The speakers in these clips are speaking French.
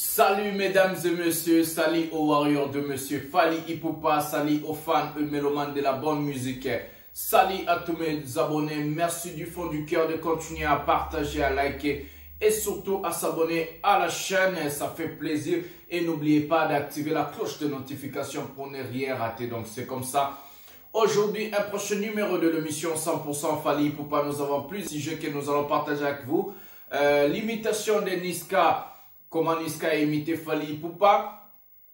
Salut mesdames et messieurs, salut aux warriors de monsieur Fally Ipupa, salut aux fans et mélomanes de la bonne musique. Salut à tous mes abonnés, merci du fond du cœur de continuer à partager, à liker et surtout à s'abonner à la chaîne, ça fait plaisir. Et n'oubliez pas d'activer la cloche de notification pour ne rien rater, donc c'est comme ça. Aujourd'hui, un prochain numéro de l'émission 100% Fally Ipupa, nous avons plusieurs sujets que nous allons partager avec vous. L'imitation de Niska. Comment Niska a imité Fally Ipupa.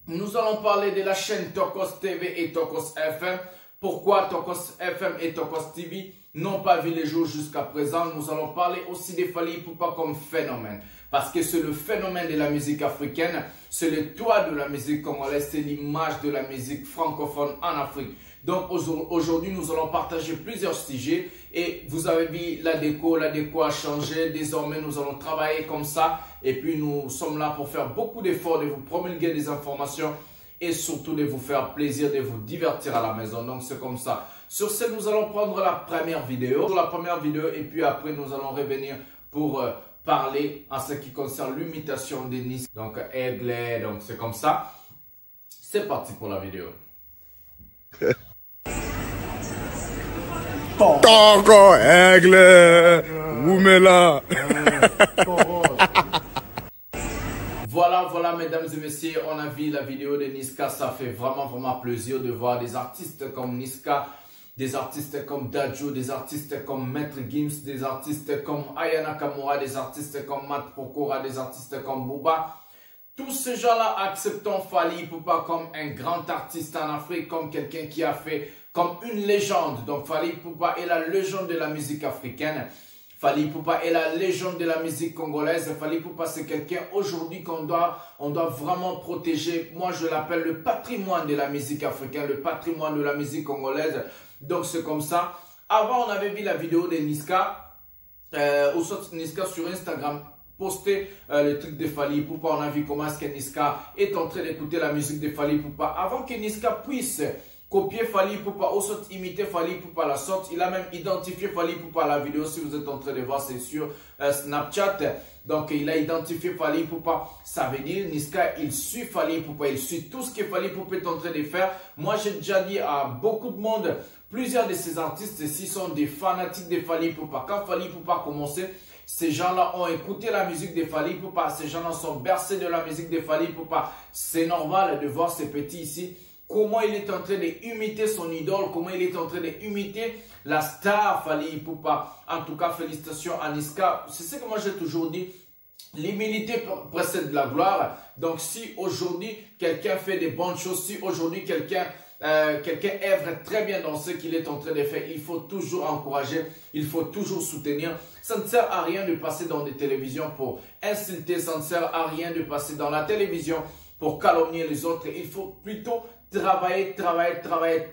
Nous allons parler de la chaîne Tokos TV et Tokos FM. Pourquoi Tokos FM et Tokos TV n'ont pas vu les jours jusqu'à présent. Nous allons parler aussi de Fally Ipupa comme phénomène. Parce que c'est le phénomène de la musique africaine. C'est le toit de la musique congolaise. C'est l'image de la musique francophone en Afrique. Donc aujourd'hui, nous allons partager plusieurs sujets. Et vous avez vu la déco a changé. Désormais, nous allons travailler comme ça. Et puis, nous sommes là pour faire beaucoup d'efforts, de vous promulguer des informations et surtout de vous faire plaisir, de vous divertir à la maison. Donc, c'est comme ça. Sur ce, nous allons prendre la première vidéo. Pour la première vidéo, et puis après, nous allons revenir pour parler en ce qui concerne l'imitation de Niska. Donc, aigle, donc c'est comme ça. C'est parti pour la vidéo. Togo, aigle, Woumela. Voilà, mesdames et messieurs, on a vu la vidéo de Niska. Ça fait vraiment plaisir de voir des artistes comme Niska, des artistes comme Dadju, des artistes comme Maître Gims, des artistes comme Aya Nakamura, des artistes comme Matt Pokora, des artistes comme Booba. Tous ces gens-là acceptant Fally Ipupa comme un grand artiste en Afrique, comme quelqu'un qui a fait comme une légende. Donc Fally Ipupa est la légende de la musique africaine. Fally Ipupa est la légende de la musique congolaise. Fally Ipupa, c'est quelqu'un aujourd'hui on doit vraiment protéger. Moi, je l'appelle le patrimoine de la musique africaine, le patrimoine de la musique congolaise. Donc, c'est comme ça. Avant, on avait vu la vidéo de Niska, Niska sur Instagram, poster le truc de Fally Ipupa. On a vu comment est-ce que Niska est en train d'écouter la musique de Fally Ipupa. Avant que Niska puisse copier Fally Ipupa ou soit imiter Fally Ipupa à la sorte, il a même identifié Fally Ipupa à la vidéo. Si vous êtes en train de voir, c'est sur Snapchat. Donc il a identifié Fally Ipupa. Ça veut dire Niska, il suit Fally Ipupa, il suit tout ce que Fally Ipupa est en train de faire. Moi, j'ai déjà dit à beaucoup de monde, plusieurs de ces artistes ici sont des fanatiques de Fally Ipupa. Quand Fally Ipupa a commencé, ces gens-là ont écouté la musique de Fally Ipupa. Ces gens-là sont bercés de la musique de Fally Ipupa. C'est normal de voir ces petits ici. Comment il est en train d'imiter son idole, comment il est en train d'imiter la star Fally Ipupa. En tout cas, félicitations à Niska. C'est ce que moi j'ai toujours dit. L'humilité précède la gloire. Donc si aujourd'hui quelqu'un fait des bonnes choses, si aujourd'hui quelqu'un œuvre très bien dans ce qu'il est en train de faire, il faut toujours encourager, il faut toujours soutenir. Ça ne sert à rien de passer dans des télévisions pour insulter, ça ne sert à rien de passer dans la télévision pour calomnier les autres. Il faut plutôt travailler,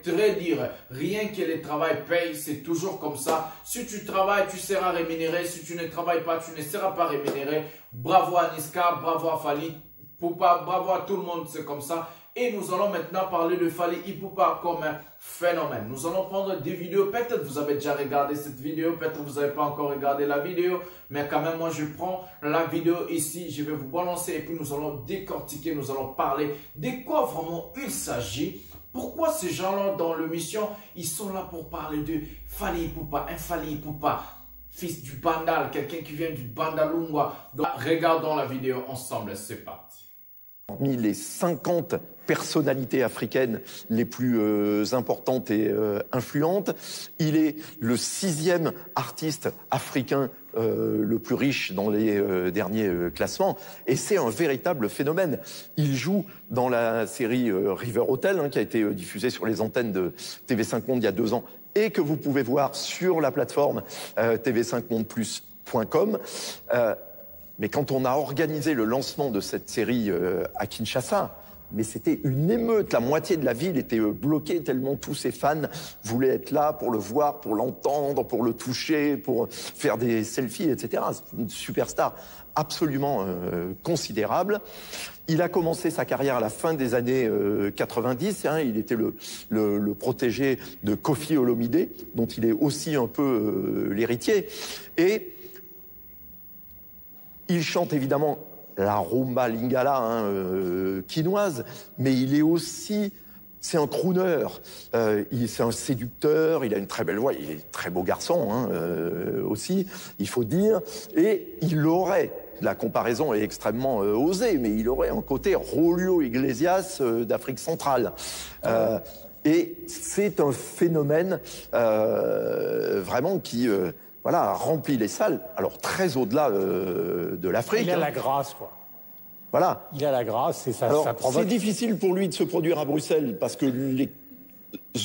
très dur. Rien que le travail paye, c'est toujours comme ça. Si tu travailles, tu seras rémunéré. Si tu ne travailles pas, tu ne seras pas rémunéré. Bravo à Niska, bravo à Fally Ipupa, bravo à tout le monde, c'est comme ça. Et nous allons maintenant parler de Fally Ipupa comme un phénomène. Nous allons prendre des vidéos. Peut-être vous avez déjà regardé cette vidéo, peut-être vous n'avez pas encore regardé la vidéo. Mais quand même, moi je prends la vidéo ici, je vais vous balancer et puis nous allons décortiquer, nous allons parler de quoi vraiment il s'agit. Pourquoi ces gens-là dans l'émission, ils sont là pour parler de Fally Ipupa, un Fally Ipupa, fils du Bandal, quelqu'un qui vient du Bandalungwa. Donc regardons la vidéo ensemble, c'est parti. Parmi les 50 personnalités africaines les plus importantes et influentes, il est le 6e artiste africain le plus riche dans les derniers classements, et c'est un véritable phénomène. Il joue dans la série River Hotel, qui a été diffusée sur les antennes de TV5 Monde il y a 2 ans, et que vous pouvez voir sur la plateforme tv5mondeplus.com. Mais quand on a organisé le lancement de cette série à Kinshasa, mais c'était une émeute. La moitié de la ville était bloquée tellement tous ses fans voulaient être là pour le voir, pour l'entendre, pour le toucher, pour faire des selfies, etc. C'est une superstar absolument considérable. Il a commencé sa carrière à la fin des années 90. Il était le protégé de Koffi Olomidé, dont il est aussi un peu l'héritier. Et il chante évidemment la rumba lingala quinoise, mais il est aussi... C'est un crooner, c'est un séducteur, il a une très belle voix, il est un très beau garçon aussi, il faut dire. Et il aurait, la comparaison est extrêmement osée, mais il aurait un côté Julio Iglesias d'Afrique centrale. Et c'est un phénomène vraiment qui voilà, remplit les salles, alors très au-delà de l'Afrique. Il a la grâce, quoi. Voilà. Il a la grâce et ça provoque... C'est difficile pour lui de se produire à Bruxelles parce que les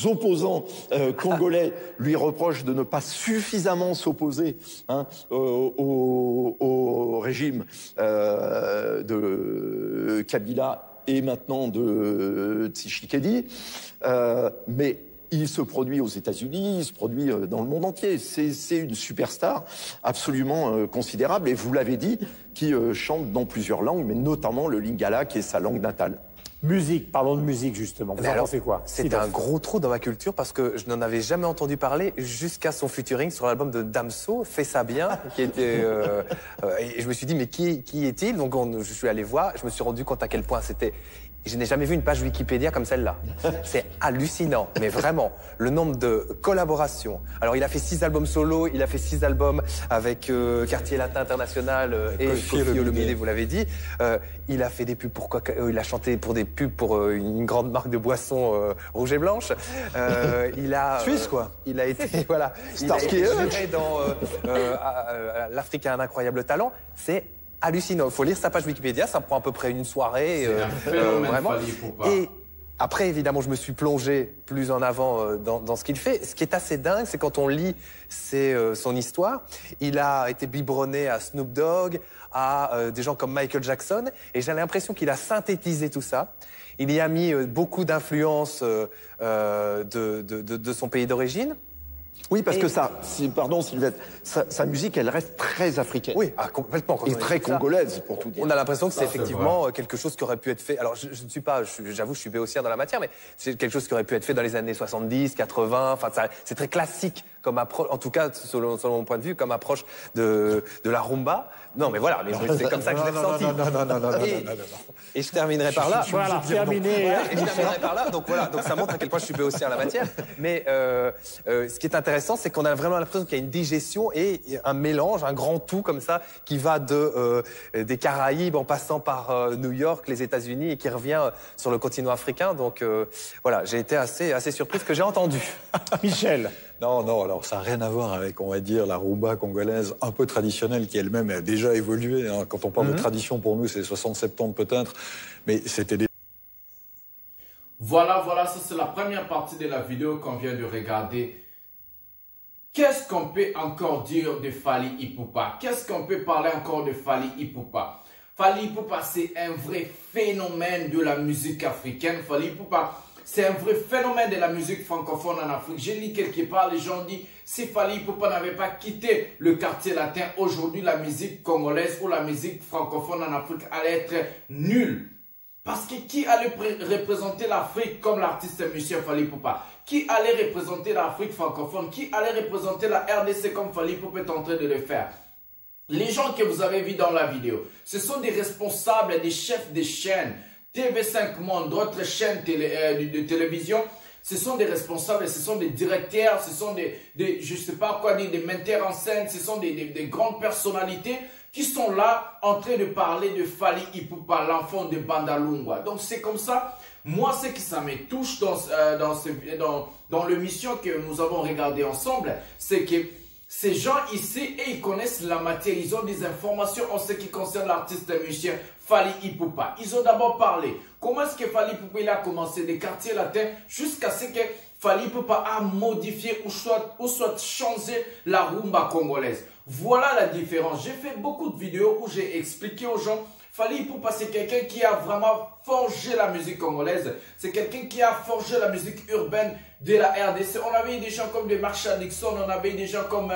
opposants congolais lui reprochent de ne pas suffisamment s'opposer au régime de Kabila et maintenant de Tshisekedi. Mais il se produit aux États-Unis, il se produit dans le monde entier. C'est une superstar absolument considérable. Et vous l'avez dit, qui chante dans plusieurs langues, mais notamment le lingala, qui est sa langue natale. Musique, parlons de musique justement. Vous en pensez quoi? C'est un gros trou dans ma culture parce que je n'en avais jamais entendu parler jusqu'à son featuring sur l'album de Damso, Fais ça bien, qui était. Et je me suis dit mais qui est-il? Donc je suis allé voir, je me suis rendu compte à quel point c'était. Je n'ai jamais vu une page Wikipédia comme celle-là. C'est hallucinant, mais vraiment, le nombre de collaborations. Alors, il a fait 6 albums solo, il a fait 6 albums avec Quartier Latin International et Kofi Olomide, vous l'avez dit. Il a fait des pubs pour il a chanté pour des pubs pour une grande marque de boissons rouge et blanche. Il a Suisse, quoi. Il a été voilà, il a été juré dans l'Afrique a un incroyable talent. C'est hallucinant. Il faut lire sa page Wikipédia, ça prend à peu près une soirée. Vraiment. Et après, évidemment, je me suis plongé plus en avant dans ce qu'il fait. Ce qui est assez dingue, c'est quand on lit son histoire. Il a été biberonné à Snoop Dogg, à des gens comme Michael Jackson, et j'ai l'impression qu'il a synthétisé tout ça. Il y a mis beaucoup d'influences de son pays d'origine. Oui, parce que pardon Sylvette, sa musique, elle reste très africaine. Oui, complètement. Et très congolaise, pour tout dire. On a l'impression que c'est effectivement quelque chose qui aurait pu être fait. Alors, je ne suis pas, j'avoue, je suis béotien dans la matière, mais c'est quelque chose qui aurait pu être fait dans les années 70, 80. Enfin, c'est très classique comme approche, en tout cas, selon mon point de vue, comme approche de la rumba. Non, mais voilà, mais c'est comme ça que je l'ai ressenti. Et je terminerai par là. Voilà, terminé. Et je terminerai par là. Donc voilà, donc ça montre à quel point je suis béotien en la matière. Mais ce qui est intéressant, c'est qu'on a vraiment l'impression qu'il y a une digestion et un mélange, un grand tout comme ça, qui va des Caraïbes en passant par New York, les États-Unis, et qui revient sur le continent africain. Donc voilà, j'ai été assez surpris de ce que j'ai entendu. Michel. Non, alors ça n'a rien à voir avec, on va dire, la rumba congolaise un peu traditionnelle qui elle-même a déjà évolué. Hein. Quand on parle de tradition, pour nous, c'est 60-70 peut-être, mais c'était des... Voilà, ça c'est la première partie de la vidéo qu'on vient de regarder. Qu'est-ce qu'on peut encore dire de Fally Ipupa? Qu'est-ce qu'on peut parler encore de Fally Ipupa? Fally Ipupa, c'est un vrai phénomène de la musique africaine. Fally Ipupa, c'est un vrai phénomène de la musique francophone en Afrique. J'ai lu quelque part, les gens disent, si Fally Ipupa n'avait pas quitté le quartier latin, aujourd'hui la musique congolaise ou la musique francophone en Afrique allait être nulle. Parce que qui allait représenter l'Afrique comme l'artiste musicien Fally Ipupa? Qui allait représenter l'Afrique francophone? Qui allait représenter la RDC comme Fally Ipupa est en train de le faire? Les gens que vous avez vus dans la vidéo, ce sont des responsables, des chefs de chaînes, TV5 Monde, d'autres chaînes de télévision. Ce sont des responsables, ce sont des directeurs, ce sont je sais pas quoi dire, des metteurs en scène, ce sont des grandes personnalités qui sont là en train de parler de Fally Ipupa, l'enfant de Bandalungwa. Donc c'est comme ça. Moi, ce qui ça me touche dans l'émission que nous avons regardé ensemble, c'est que ces gens ici, et ils connaissent la matière, ils ont des informations en ce qui concerne l'artiste musicien Fally Ipupa. Ils ont d'abord parlé. Comment est-ce que Fally Ipupa il a commencé des quartiers latins jusqu'à ce que Fally Ipupa a modifié ou soit changé la rumba congolaise. Voilà la différence. J'ai fait beaucoup de vidéos où j'ai expliqué aux gens Fally Ipupa, c'est quelqu'un qui a vraiment forgé la musique congolaise. C'est quelqu'un qui a forgé la musique urbaine de la RDC. On avait eu des gens comme des Marshall Dixon, on avait eu des gens comme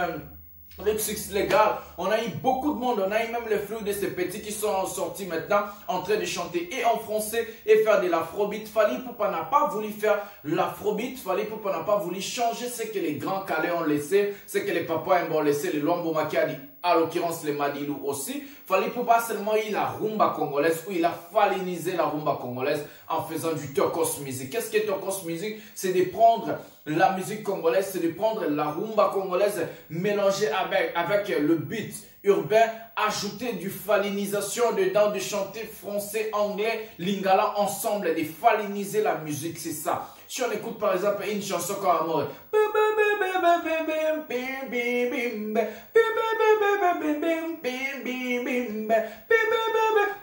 Lexus Legal. On a eu beaucoup de monde. On a eu même les flux de ces petits qui sont sortis maintenant en train de chanter et en français et faire de l'afrobeat. Fally Ipupa n'a pas voulu faire l'afrobeat. Fally Ipupa n'a pas voulu changer ce que les grands Calais ont laissé, ce que les papas ont laissé, les Lombo Makiadi à l'occurrence les Madilou aussi. Fally Ipupa seulement il a rumba congolaise ou il a falinisé la rumba congolaise en faisant du Tokos Music. Qu'est-ce que Tokos Music? C'est de prendre la musique congolaise, c'est de prendre la rumba congolaise mélangée avec le beat urbain, ajouter du falinisation dedans, de chanter français, anglais, lingala ensemble, de faliniser la musique, c'est ça. Si on écoute par exemple une chanson comme Amour,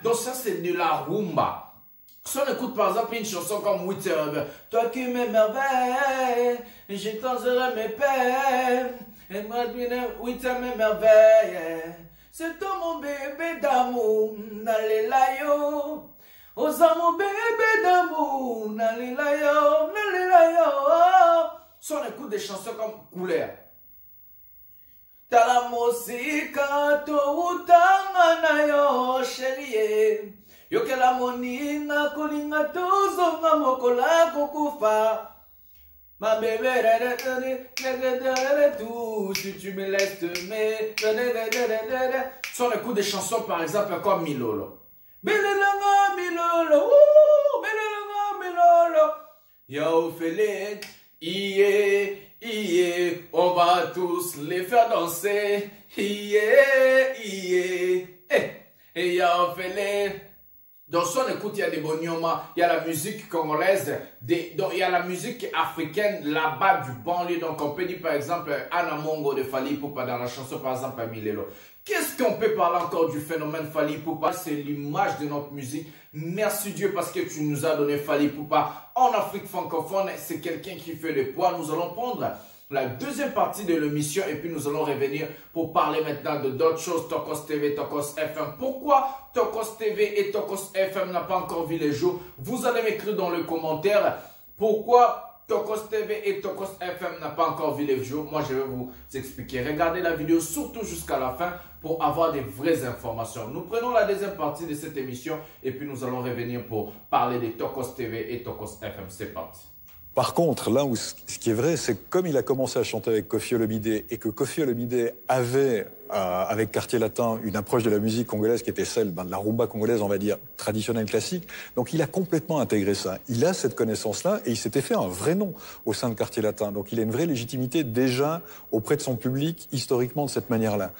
donc ça c'est de la rumba. Si on écoute par exemple une chanson comme Wither, toi qui m'émerveilles, je t'enserai mes peines, et moi Wither m'émerveille, c'est toi mon bébé d'amour, n'allez là yo. Osa mon bébé d'amour, n'allez-la yo, n'allez-la yo. Si on écoute des chansons comme Couleur. T'as la musique, to utanga na yo, chérie. Yo que la monina, kolinga tozonga mokola kokufa. Ma bébé, tout, si tu me laisses t'aimer. Si on écoute des chansons par exemple comme Milolo. Belelanga milolo, belelanga milolo. Yo Félix, on va tous les faire danser. Et yo Félix. Dans son écoute, il y a des bonioma, il y a la musique congolaise, donc il y a la musique africaine là-bas du banlieue. Donc on peut dire par exemple Anna Mongo de Fally Ipupa dans la chanson par exemple Milelo. Qu'est-ce qu'on peut parler encore du phénomène Fally Ipupa? C'est l'image de notre musique. Merci Dieu parce que tu nous as donné Fally Ipupa en Afrique francophone. C'est quelqu'un qui fait le poids. Nous allons prendre la deuxième partie de l'émission et puis nous allons revenir pour parler maintenant de d'autres choses. Tokos TV, Tokos FM. Pourquoi Tokos TV et Tokos FM n'a pas encore vu les jours? Vous allez m'écrire dans le commentaire pourquoi Tokos TV et Tokos FM n'a pas encore vu les jours. Moi, je vais vous expliquer. Regardez la vidéo surtout jusqu'à la fin pour avoir des vraies informations. Nous prenons la deuxième partie de cette émission et puis nous allons revenir pour parler de Tokos TV et Tokos FM. C'est parti. Par contre, là où ce qui est vrai, c'est que comme il a commencé à chanter avec Koffi Olomidé et que Koffi Olomidé avait, avec Quartier Latin, une approche de la musique congolaise qui était celle de la rumba congolaise, on va dire, traditionnelle, classique, donc il a complètement intégré ça. Il a cette connaissance-là et il s'était fait un vrai nom au sein de Quartier Latin. Donc il a une vraie légitimité déjà auprès de son public, historiquement, de cette manière-là.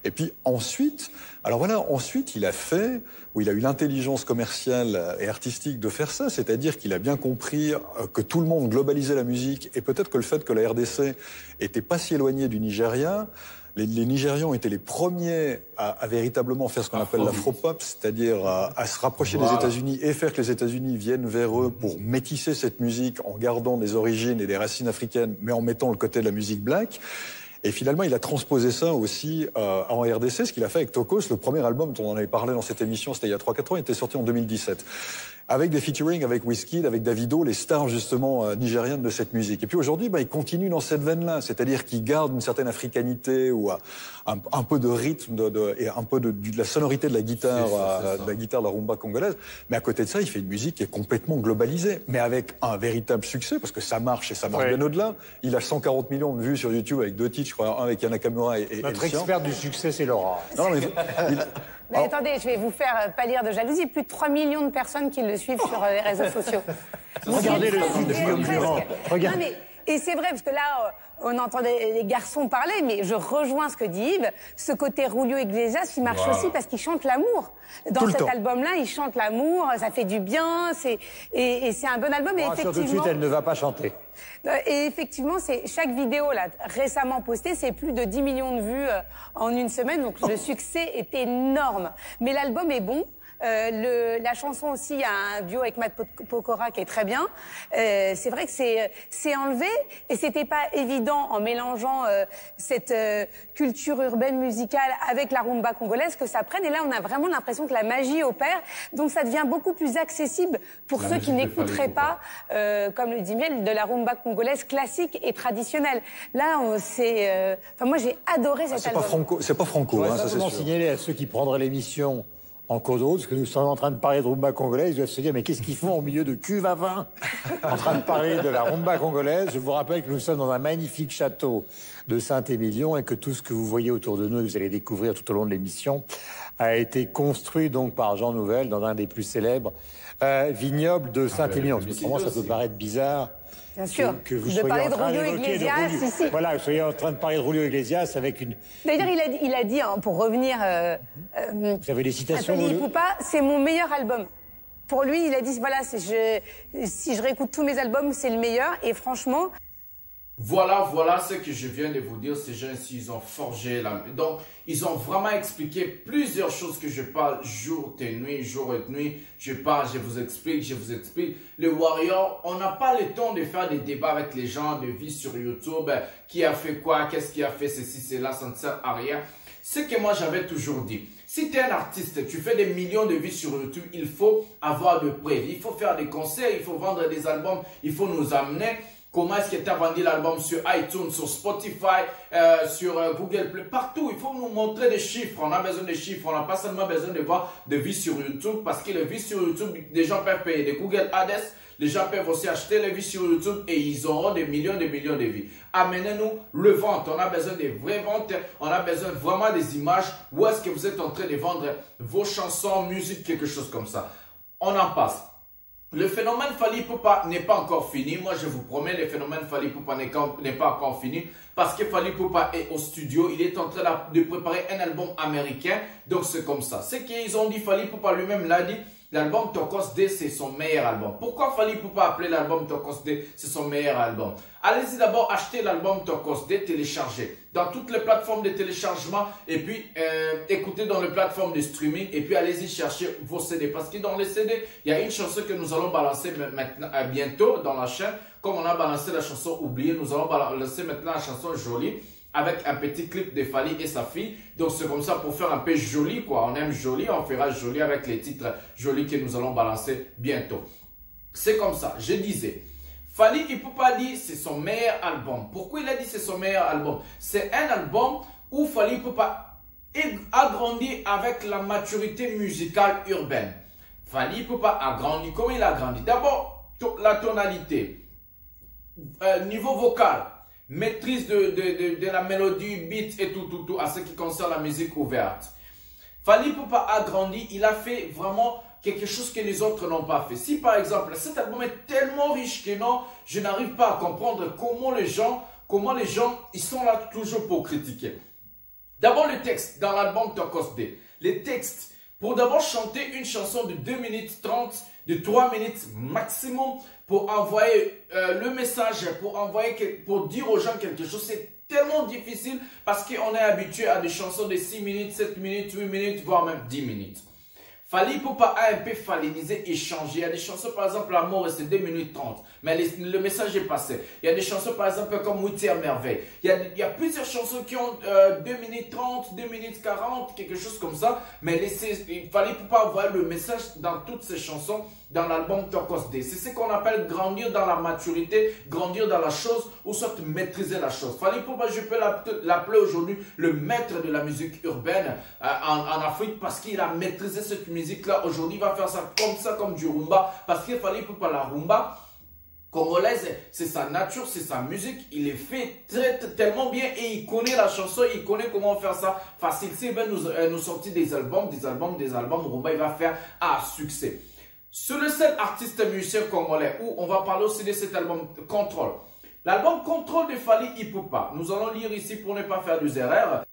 Et puis ensuite, alors voilà, ensuite il a fait, où il a eu l'intelligence commerciale et artistique de faire ça, c'est-à-dire qu'il a bien compris que tout le monde globalisait la musique et peut-être que le fait que la RDC était pas si éloignée du Nigeria, les Nigérians étaient les premiers à véritablement faire ce qu'on appelle l'afro-pop, c'est-à-dire à se rapprocher des États-Unis et faire que les États-Unis viennent vers eux pour métisser cette musique en gardant des origines et des racines africaines, mais en mettant le côté de la musique black. Et finalement, il a transposé ça aussi en RDC, ce qu'il a fait avec Tokos. Le premier album dont on en avait parlé dans cette émission, c'était il y a 3-4 ans, il était sorti en 2017. Avec des featuring avec Wizkid, avec Davido, les stars justement nigériennes de cette musique. Et puis aujourd'hui, il continue dans cette veine-là, c'est-à-dire qu'il garde une certaine africanité ou un peu de rythme et un peu de la sonorité de la guitare, de la rumba congolaise. Mais à côté de ça, il fait une musique qui est complètement globalisée, mais avec un véritable succès parce que ça marche et ça marche bien au-delà. Il a 140 millions de vues sur YouTube avec 2 titres, je crois, un avec Yana Nakamura et notre expert du succès, c'est Laura. Non, mais Mais attendez, je vais vous faire pâlir de jalousie. Plus de 3 millions de personnes qui le suivent sur les réseaux sociaux. Regardez le site de Guillaume Durand. Regardez. Non, mais, et c'est vrai, parce que là, on entendait les garçons parler, mais je rejoins ce que dit Yves. Ce côté Julio Iglesias, il marche aussi parce qu'il chante l'amour. Dans cet album-là, il chante l'amour, ça fait du bien, et c'est un bon album. Et effectivement, tout de suite, elle ne va pas chanter. Et effectivement, chaque vidéo là, récemment postée, c'est plus de 10 millions de vues en une semaine, donc le succès est énorme. Mais l'album est bon. La chanson aussi, il y a un duo avec Matt Pokora qui est très bien. C'est vrai que c'est enlevé et c'était pas évident en mélangeant cette culture urbaine musicale avec la rumba congolaise que ça prenne. Et là, on a vraiment l'impression que la magie opère. Donc, ça devient beaucoup plus accessible pour ceux qui n'écouteraient pas, comme le dit Miel, de la rumba congolaise classique et traditionnelle. Là, moi, j'ai adoré cet album. C'est pas franco, On va ça c'est sûr. signaler à ceux qui prendraient l'émission en cours de route, parce que nous sommes en train de parler de rumba congolaise. Ils doivent se dire, mais qu'est-ce qu'ils font au milieu de cuve à vin en train de parler de la rumba congolaise. Je vous rappelle que nous sommes dans un magnifique château de Saint-Émilion et que tout ce que vous voyez autour de nous, et vous allez découvrir tout au long de l'émission, a été construit donc par Jean Nouvel dans un des plus célèbres vignobles de Saint-Émilion. Pour moi, ça peut paraître bizarre. Bien sûr. Que vous de parler de soyez Julio Iglesias, ici. Voilà, vous soyez en train de parler de Julio Iglesias avec une... D'ailleurs, il a dit, hein, pour revenir... vous avez des citations Fally Ipupa, c'est mon meilleur album. Pour lui, il a dit, voilà, si je réécoute tous mes albums, c'est le meilleur. Et franchement... Voilà ce que je viens de vous dire. Ces gens-ci, ils ont forgé la... Donc, ils ont vraiment expliqué plusieurs choses que je parle jour et nuit, jour et nuit. Je parle, je vous explique. Le Warrior, on n'a pas le temps de faire des débats avec les gens de vie sur YouTube. Qui a fait quoi? Qu'est-ce qui a fait ceci, cela? Ça ne sert à rien. Ce que moi, j'avais toujours dit. Si tu es un artiste, tu fais des millions de vues sur YouTube, il faut avoir de preuves. Il faut faire des concerts, il faut vendre des albums, il faut nous amener... Comment est-ce que tu as vendu l'album sur iTunes, sur Spotify, sur Google Play, partout. Il faut nous montrer des chiffres. On a besoin de chiffres. On n'a pas seulement besoin de voir des vues sur YouTube parce que les vues sur YouTube, les gens peuvent payer des Google Ads. Les gens peuvent aussi acheter les vues sur YouTube et ils auront des millions de vues. Amenez-nous le vente. On a besoin des vraies ventes. On a besoin vraiment des images. Où est-ce que vous êtes en train de vendre vos chansons, musique, quelque chose comme ça. On en passe. Le phénomène Fally Ipupa n'est pas encore fini. Moi, je vous promets, le phénomène Fally Ipupa n'est pas encore fini. Parce que Fally Ipupa est au studio. Il est en train de préparer un album américain. Donc, c'est comme ça. Ce qu'ils ont dit, Fally Ipupa lui-même l'a dit. L'album Tokos D, c'est son meilleur album. Pourquoi Fally Ipupa a appelé l'album Tokos D, c'est son meilleur album? Allez-y d'abord acheter l'album Tokos D, télécharger dans toutes les plateformes de téléchargement et puis écoutez dans les plateformes de streaming et puis allez-y chercher vos CD. Parce que dans les CD, il y a une chanson que nous allons balancer maintenant, bientôt dans la chaîne. Comme on a balancé la chanson Oubliée, nous allons balancer maintenant la chanson Jolie. Avec un petit clip de Fally et sa fille. Donc c'est comme ça pour faire un peu joli quoi. On aime joli, on fera joli avec les titres jolis que nous allons balancer bientôt. C'est comme ça, je disais. Fally Ipupa dit c'est son meilleur album. Pourquoi il a dit c'est son meilleur album? C'est un album où Fally Ipupa a grandi avec la maturité musicale urbaine. Fally Ipupa a grandi. Comment il a grandi? D'abord, la tonalité. Niveau vocal. Maîtrise de la mélodie, beat et tout, à ce qui concerne la musique ouverte. Fally Ipupa a grandi, il a fait vraiment quelque chose que les autres n'ont pas fait. Si par exemple, cet album est tellement riche que non, je n'arrive pas à comprendre comment les gens, ils sont là toujours pour critiquer. D'abord le texte dans l'album Tokos D. Les textes, pour d'abord chanter une chanson de 2 minutes 30, de 3 minutes maximum, pour envoyer le message, pour dire aux gens quelque chose, c'est tellement difficile parce qu'on est habitué à des chansons de 6 minutes, 7 minutes, 8 minutes, voire même 10 minutes. Fally Ipupa a un peu fallinisé et changé. Il y a des chansons, par exemple, L'amour, c'est 2 minutes 30. Mais le message est passé. Il y a des chansons, par exemple, comme Outil à merveille. Il y a plusieurs chansons qui ont 2 minutes 30, 2 minutes 40, quelque chose comme ça. Mais il Fally Ipupa avoir le message dans toutes ces chansons dans l'album Tokos D. C'est ce qu'on appelle grandir dans la maturité, grandir dans la chose ou soit maîtriser la chose. Fally Ipupa, je peux l'appeler aujourd'hui le maître de la musique urbaine en Afrique parce qu'il a maîtrisé cette musique-là. Aujourd'hui, il va faire ça, comme du rumba parce qu'il Fally Ipupa, la rumba congolaise, c'est sa nature, c'est sa musique. Il est fait tellement bien et il connaît la chanson, il connaît comment faire ça facile. S'il veut nous sortir des albums, rumba, il va faire un succès. C'est le seul artiste musicien congolais où on va parler aussi de cet album Contrôle. L'album Contrôle de Fally Ipupa. Nous allons lire ici pour ne pas faire des erreurs.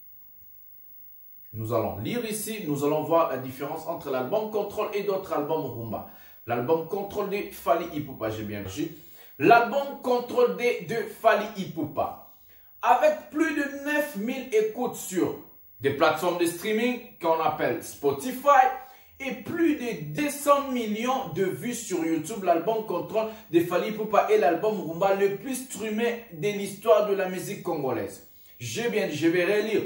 Nous allons lire ici, nous allons voir la différence entre l'album Contrôle et d'autres albums rumba. L'album Contrôle de Fally Ipupa, j'ai bien dit. L'album Contrôle de Fally Ipupa. Avec plus de 9000 écoutes sur des plateformes de streaming qu'on appelle Spotify et plus de 200 millions de vues sur YouTube, l'album Contrôle de Fally Ipupa est l'album rumba le plus streamé de l'histoire de la musique congolaise. J'ai bien dit, je vais relire.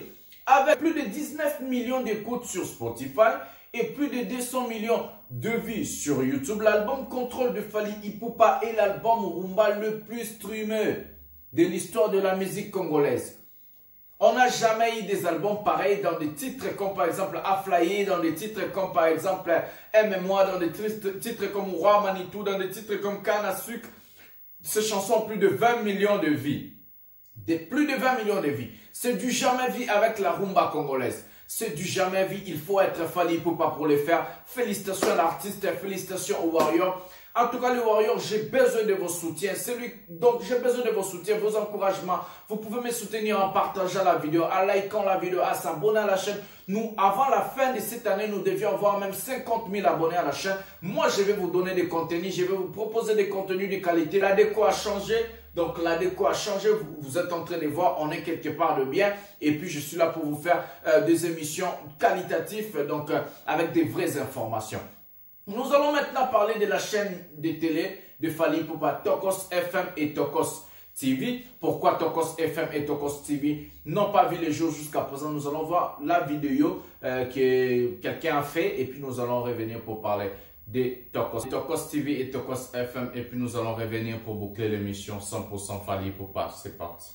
Avec plus de 19 millions d'écoutes sur Spotify et plus de 200 millions de vues sur YouTube, l'album Contrôle de Fally Ipupa est l'album rumba le plus streamé de l'histoire de la musique congolaise. On n'a jamais eu des albums pareils dans des titres comme par exemple Aflaye, dans des titres comme par exemple Aime-moi, dans des titres comme Roi Manitou, dans des titres comme Canne à sucre. Ces chansons ont plus de 20 millions de vies. Plus de 20 millions de vies. C'est du jamais vu avec la rumba congolaise. C'est du jamais vu. Il faut être Fally Ipupa pour le faire. Félicitations à l'artiste, félicitations aux Warriors. En tout cas, les Warriors, j'ai besoin de vos soutiens. Donc, j'ai besoin de vos soutiens, vos encouragements. Vous pouvez me soutenir en partageant la vidéo, en likant la vidéo, en s'abonnant à la chaîne. Nous, avant la fin de cette année, nous devions avoir même 50 000 abonnés à la chaîne. Moi, je vais vous donner des contenus. Je vais vous proposer des contenus de qualité. La déco a changé. Donc, la déco a changé. Vous êtes en train de voir, on est quelque part de bien. Et puis, je suis là pour vous faire des émissions qualitatives, donc avec des vraies informations. Nous allons maintenant parler de la chaîne de télé de Fally Ipupa, Tokos FM et Tokos TV. Pourquoi Tokos FM et Tokos TV n'ont pas vu les jours jusqu'à présent? Nous allons voir la vidéo que quelqu'un a fait et puis nous allons revenir pour parler de Tokos TV et Tokos FM et puis nous allons revenir pour boucler l'émission 100% Fally Ipupa. C'est parti.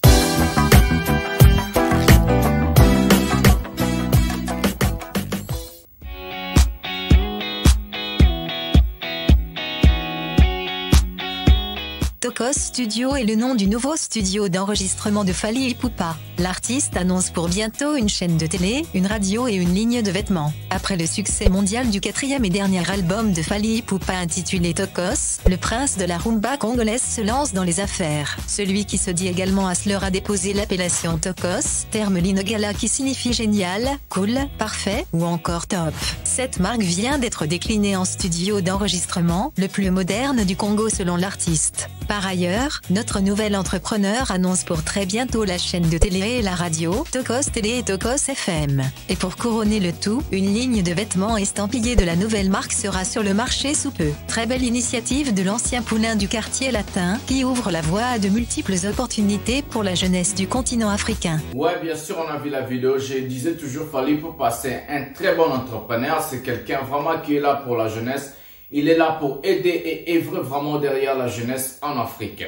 Tokos Studio est le nom du nouveau studio d'enregistrement de Fally Ipupa. L'artiste annonce pour bientôt une chaîne de télé, une radio et une ligne de vêtements. Après le succès mondial du 4e et dernier album de Fally Ipupa intitulé Tokos, le prince de la rumba congolaise se lance dans les affaires. Celui qui se dit également hustler a déposé l'appellation Tokos, terme lingala qui signifie génial, cool, parfait ou encore top. Cette marque vient d'être déclinée en studio d'enregistrement, le plus moderne du Congo selon l'artiste. Par ailleurs, notre nouvel entrepreneur annonce pour très bientôt la chaîne de télé et la radio, Tokos Télé et Tokos FM. Et pour couronner le tout, une ligne de vêtements estampillés de la nouvelle marque sera sur le marché sous peu. Très belle initiative de l'ancien poulain du quartier latin, qui ouvre la voie à de multiples opportunités pour la jeunesse du continent africain. Ouais, bien sûr, on a vu la vidéo. Je disais toujours Fally Ipupa, c'est un très bon entrepreneur. C'est quelqu'un vraiment qui est là pour la jeunesse. Il est là pour aider et œuvrer vraiment derrière la jeunesse en Afrique.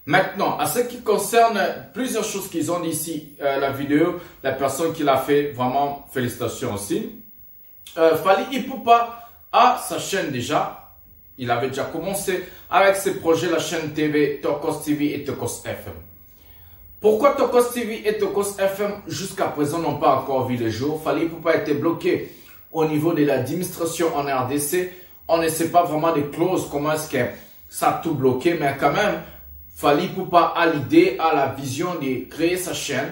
Maintenant, à ce qui concerne plusieurs choses qu'ils ont dit ici, la vidéo, la personne qui l'a fait, vraiment félicitations aussi. Fally Ipupa a sa chaîne déjà. Il avait déjà commencé avec ses projets, la chaîne TV, Tokos TV et Tokos FM. Pourquoi Tokos TV et Tokos FM jusqu'à présent n'ont pas encore vu le jour? Fally Ipupa a été bloqué au niveau de l'administration en RDC. On ne sait pas vraiment des clauses, comment est-ce que ça a tout bloqué, mais quand même, Fally Ipupa a l'idée, a la vision de créer sa chaîne,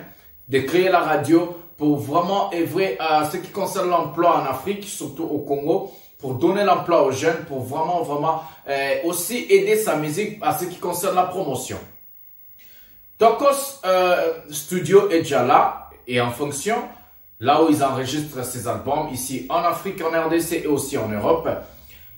de créer la radio pour vraiment œuvrer à ce qui concerne l'emploi en Afrique, surtout au Congo, pour donner l'emploi aux jeunes, pour vraiment aussi aider sa musique à ce qui concerne la promotion. Tokos Studio est déjà là et en fonction, là où ils enregistrent ses albums, ici en Afrique, en RDC et aussi en Europe.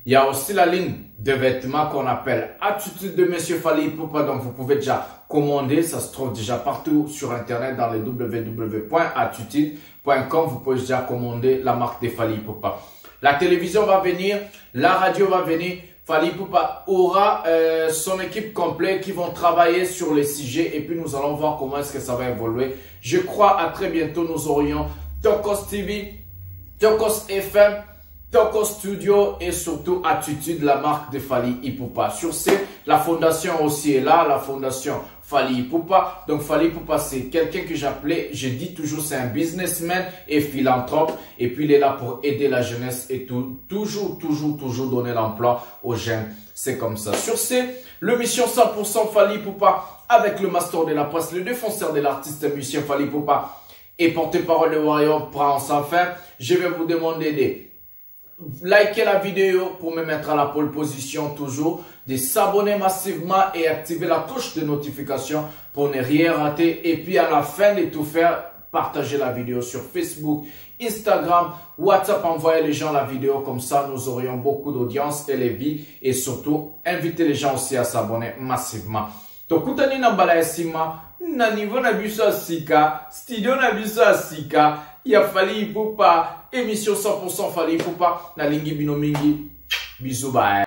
Il y a aussi la ligne de vêtements qu'on appelle Attitude de Monsieur Fally Ipupa. Donc, vous pouvez déjà commander. Ça se trouve déjà partout sur Internet dans les www.attitude.com. Vous pouvez déjà commander la marque de Fally Ipupa. La télévision va venir. La radio va venir. Fally Ipupa aura son équipe complète qui vont travailler sur les sujets. Et puis, nous allons voir comment est-ce que ça va évoluer. Je crois à très bientôt, nous aurions Tokos TV, Tokos FM, Tokos Studio et surtout Attitude, la marque de Fally Ipupa. Sur ce, la fondation aussi est là, la fondation Fally Ipupa. Donc Fally Ipupa, c'est quelqu'un que j'appelais, je dis toujours, c'est un businessman et philanthrope. Et puis il est là pour aider la jeunesse et toujours donner l'emploi aux jeunes. C'est comme ça. Sur ce, l'émission 100% Fally Ipupa avec le master de la presse, le défenseur de l'artiste musicien Fally Ipupa et porte-parole de Warrior prend sans fin. Je vais vous demander de liker la vidéo pour me mettre à la pole position toujours, de s'abonner massivement et activer la cloche de notification pour ne rien rater. Et puis à la fin de tout faire, partager la vidéo sur Facebook, Instagram, WhatsApp, envoyer les gens la vidéo, comme ça nous aurions beaucoup d'audience et les vies et surtout inviter les gens aussi à s'abonner massivement. Tokutani na mbala esima na niveau na biso asika studio na biso asika ya Fally Ipupa émission 100% Fally Ipupa na lingi bino mingi bisous bye.